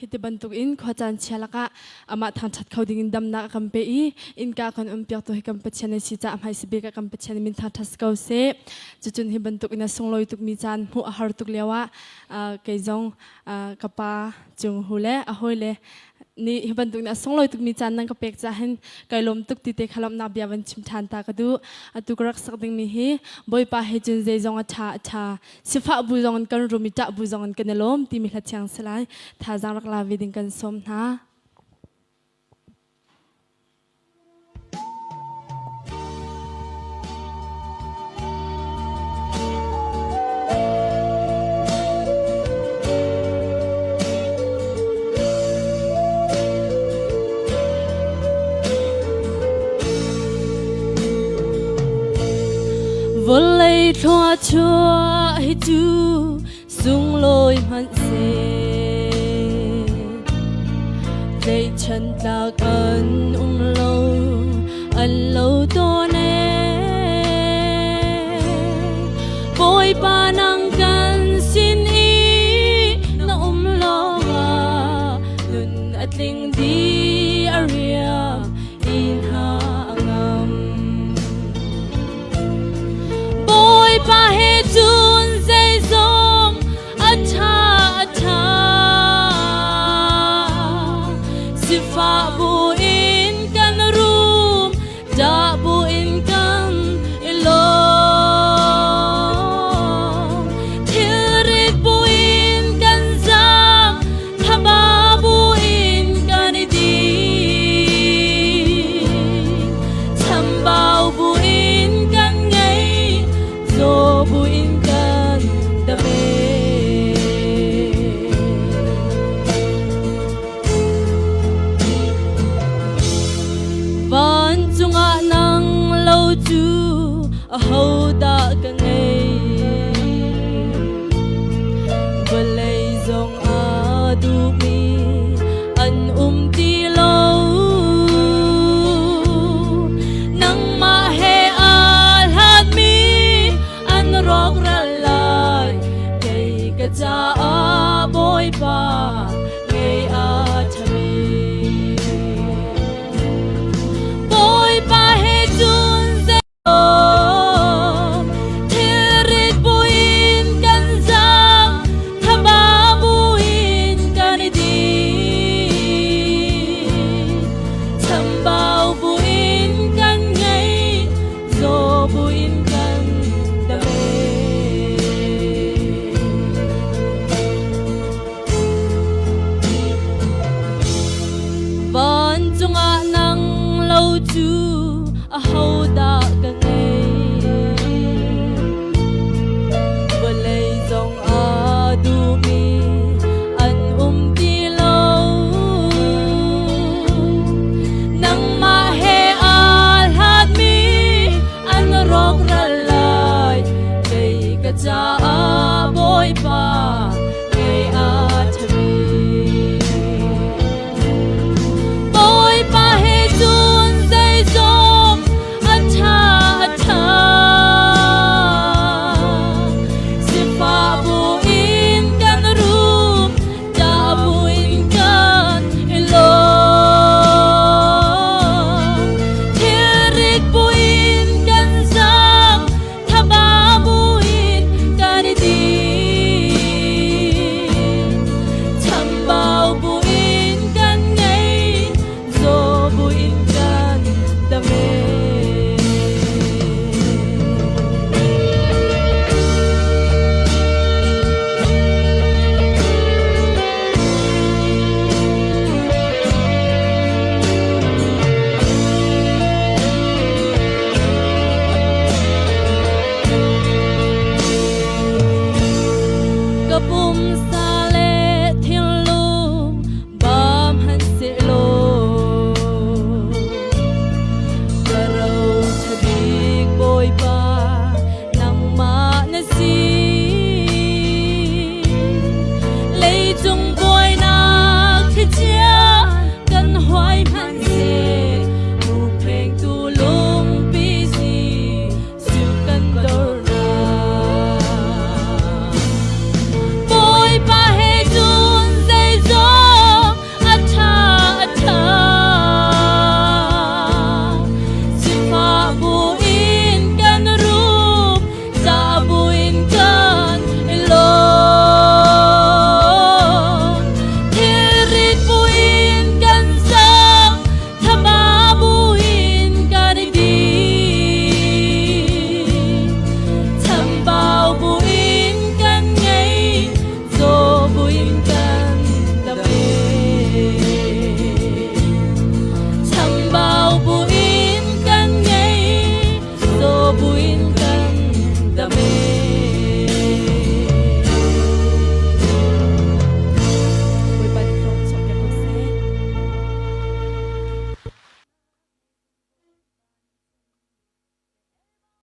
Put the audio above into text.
hiti bantuk in khochan chalaka ama thang chat khoding dam na kampe I in ka kon umpiak to hikam pachane si cha amhai sibe ka kam pachane min tha thas kau se chuchun hi bantuk ina songloi tuk mi chan hu ahar tuk lewa keizong kapa chung hule ahoile ni hi bantuk na songloi tuk mi chan nang ka pek cha hen kailom tuk ti te khalam na biawan chim than ta ka du atu karak sak ding mi hi boi pa he chun je jong tha sifa bu jong kan rumi ta bu jong kan lom ti mi hla chang salai tha jang rak la viding kan som na volei thua chua hi chu sung loi man se dei chan ta kan lo to ne boy pa nang kan sin I na lo ga nun atling di area in ha pa he chun zai zong acha sifa bu in kan room da bu in kan ilong thirit bu in kan zam thaba bu in kan di chambao bu in kan ngai zo bu in kan da me van chunga nang lo chu a ho da ka ngai balai zong a du mi an ti lo nang ma he al hat mi an rok ralai kay ka cha a boy pa ngay a thami boy pa he chun ze in